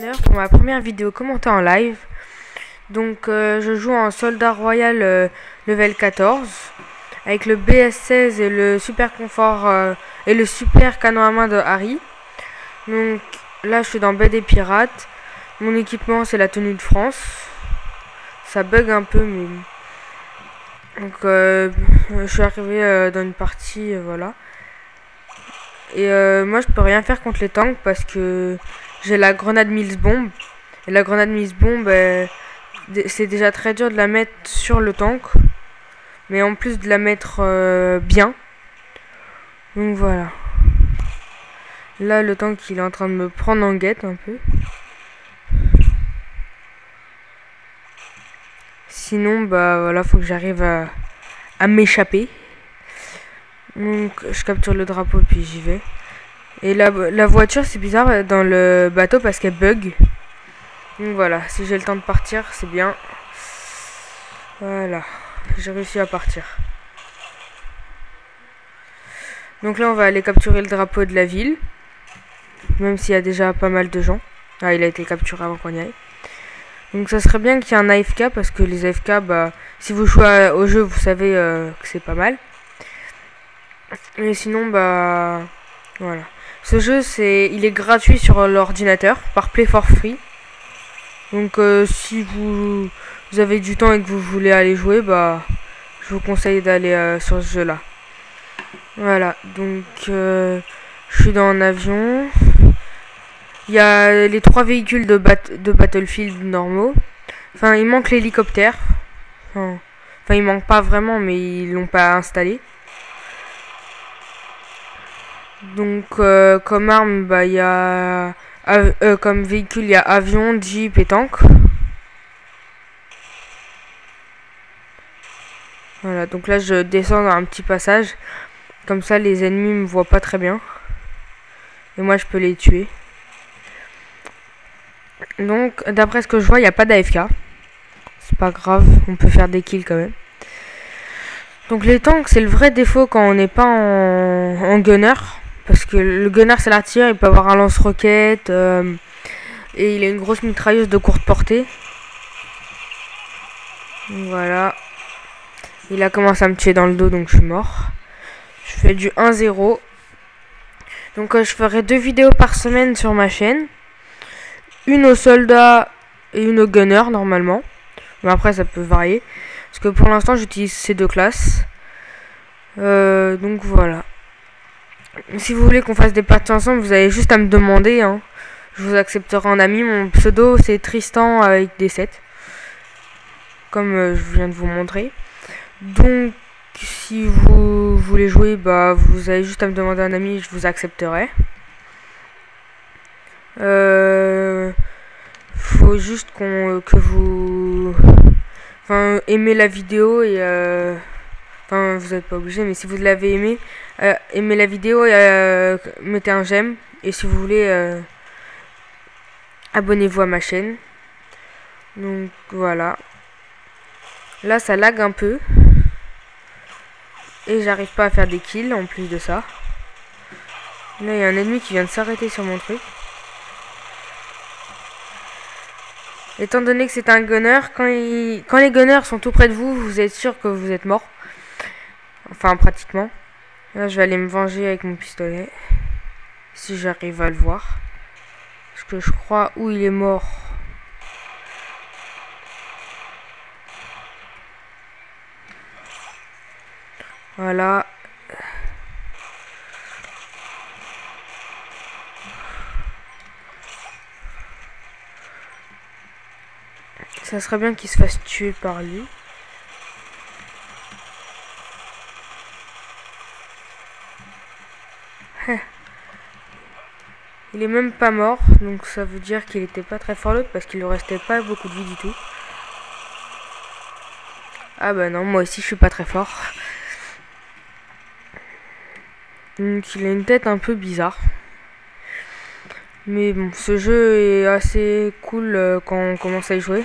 l'heure pour ma première vidéo commentée en live. Donc je joue en soldat royal level 14 avec le BS16 et le super confort et le super canon à main de Harry. Donc là je suis dans Baie des Pirates. Mon équipement c'est la tenue de France. Ça bug un peu mais... Donc je suis arrivé dans une partie, voilà. Et moi je peux rien faire contre les tanks parce que j'ai la grenade Mills bombe. Et la grenade Mills bombe, c'est déjà très dur de la mettre sur le tank. Mais en plus de la mettre bien. Donc voilà. Là le tank il est en train de me prendre en guette un peu. Sinon bah voilà, faut que j'arrive à m'échapper. Donc je capture le drapeau puis j'y vais. Et la voiture c'est bizarre dans le bateau parce qu'elle bug. Donc voilà, si j'ai le temps de partir c'est bien. Voilà, j'ai réussi à partir. Donc là on va aller capturer le drapeau de la ville. Même s'il y a déjà pas mal de gens. Ah, il a été capturé avant qu'on y aille. Donc ça serait bien qu'il y ait un AFK parce que les AFK, bah, si vous jouez au jeu vous savez que c'est pas mal. Et sinon bah voilà. Ce jeu il est gratuit sur l'ordinateur par Play for Free. Donc si vous avez du temps et que vous voulez aller jouer, bah je vous conseille d'aller sur ce jeu là. Voilà, donc je suis dans un avion. Il y a les 3 véhicules de Battlefield normaux. Enfin, il manque l'hélicoptère. Enfin, il manque pas vraiment, mais ils l'ont pas installé. Donc, comme arme, bah, il y a... comme véhicule, il y a avion, jeep et tank. Voilà, donc là, je descends dans un petit passage. Comme ça, les ennemis me voient pas très bien. Et moi, je peux les tuer. Donc, d'après ce que je vois, il n'y a pas d'AFK. C'est pas grave, on peut faire des kills quand même. Donc les tanks, c'est le vrai défaut quand on n'est pas en gunner. Parce que le gunner, c'est l'artilleur, il peut avoir un lance-roquette. Et il a une grosse mitrailleuse de courte portée. Donc voilà. Il a commencé à me tuer dans le dos, donc je suis mort. Je fais du 1-0. Donc je ferai 2 vidéos par semaine sur ma chaîne. Une aux soldats et une aux gunners normalement. Mais après ça peut varier. Parce que pour l'instant j'utilise ces 2 classes. Donc voilà. Si vous voulez qu'on fasse des parties ensemble, vous avez juste à me demander. Hein. Je vous accepterai en ami. Mon pseudo c'est Tristan avec des 7. Comme je viens de vous montrer. Donc si vous voulez jouer, bah vous avez juste à me demander un ami, je vous accepterai. Faut juste que vous aimez la vidéo et vous n'êtes pas obligé, mais si vous l'avez aimé, aimez la vidéo et mettez un j'aime. Et si vous voulez, abonnez-vous à ma chaîne. Donc voilà. Là ça lag un peu. Et j'arrive pas à faire des kills en plus de ça. Là il y a un ennemi qui vient de s'arrêter sur mon truc. Étant donné que c'est un gunner, quand les gunners sont tout près de vous, vous êtes sûr que vous êtes mort. Enfin, pratiquement. Là, je vais aller me venger avec mon pistolet. Si j'arrive à le voir. Parce que je crois où il est mort. Voilà. Ça serait bien qu'il se fasse tuer par lui. Il est même pas mort, donc ça veut dire qu'il était pas très fort l'autre parce qu'il ne restait pas beaucoup de vie du tout. Ah bah non, moi aussi je suis pas très fort. Donc il a une tête un peu bizarre. Mais bon, ce jeu est assez cool quand on commence à y jouer.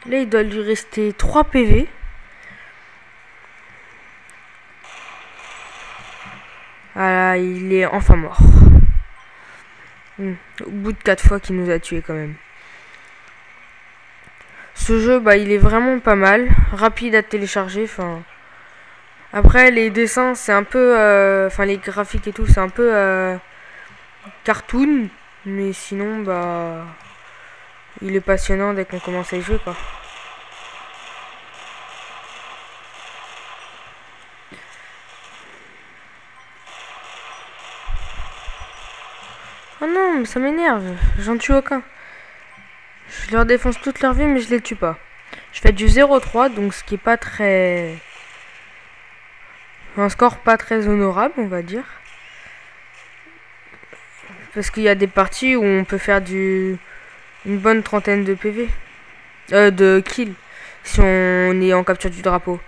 Là il doit lui rester 3 PV. il est enfin mort. Au bout de 4 fois qu'il nous a tués quand même. Ce jeu, il est vraiment pas mal, rapide à télécharger. Enfin, après les dessins, c'est un peu, les graphiques et tout, c'est un peu cartoon, mais sinon, il est passionnant dès qu'on commence à y jouer, quoi. Oh non, mais ça m'énerve, j'en tue aucun. Je leur défonce toute leur vie, mais je les tue pas. Je fais du 0-3, donc ce qui est pas très... un score pas très honorable, on va dire. Parce qu'il y a des parties où on peut faire une bonne trentaine de PV. De kills. Si on est en capture du drapeau.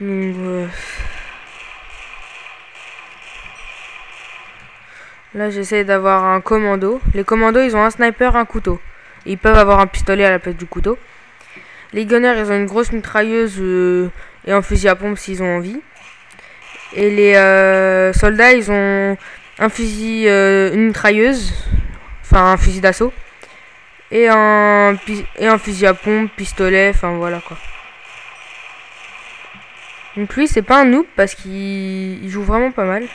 Donc, là, j'essaie d'avoir un commando. Les commandos, ils ont un sniper, un couteau. Ils peuvent avoir un pistolet à la place du couteau. Les gunners, ils ont une grosse mitrailleuse et un fusil à pompe s'ils ont envie. Et les soldats, ils ont un fusil, une mitrailleuse, enfin un fusil d'assaut, et un fusil à pompe, pistolet, enfin voilà quoi. Donc lui, c'est pas un noob parce qu'il joue vraiment pas mal.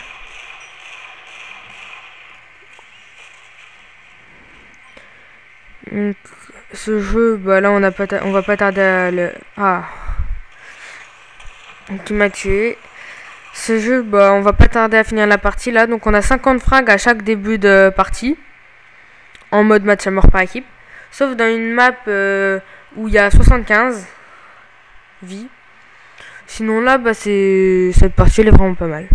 Donc, ce jeu, là on va pas tarder à le... Ah. Donc il m'a tué. Ce jeu, on va pas tarder à finir la partie là. Donc on a 50 frags à chaque début de partie. En mode match à mort par équipe. Sauf dans une map où il y a 75 vies. Sinon là, cette partie elle est vraiment pas mal.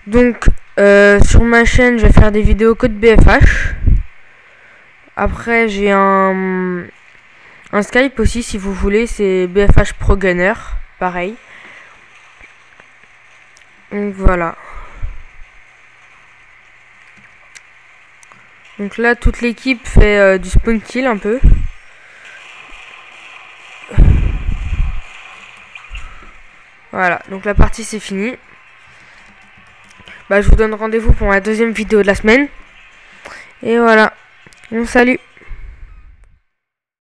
Donc sur ma chaîne, je vais faire des vidéos que de BFH. Après j'ai un Skype aussi si vous voulez, c'est BFH Pro Gunner, pareil. Donc voilà. Donc là toute l'équipe fait du spawn kill un peu. Voilà, donc la partie c'est fini. Je vous donne rendez-vous pour la deuxième vidéo de la semaine. Et voilà. On salue.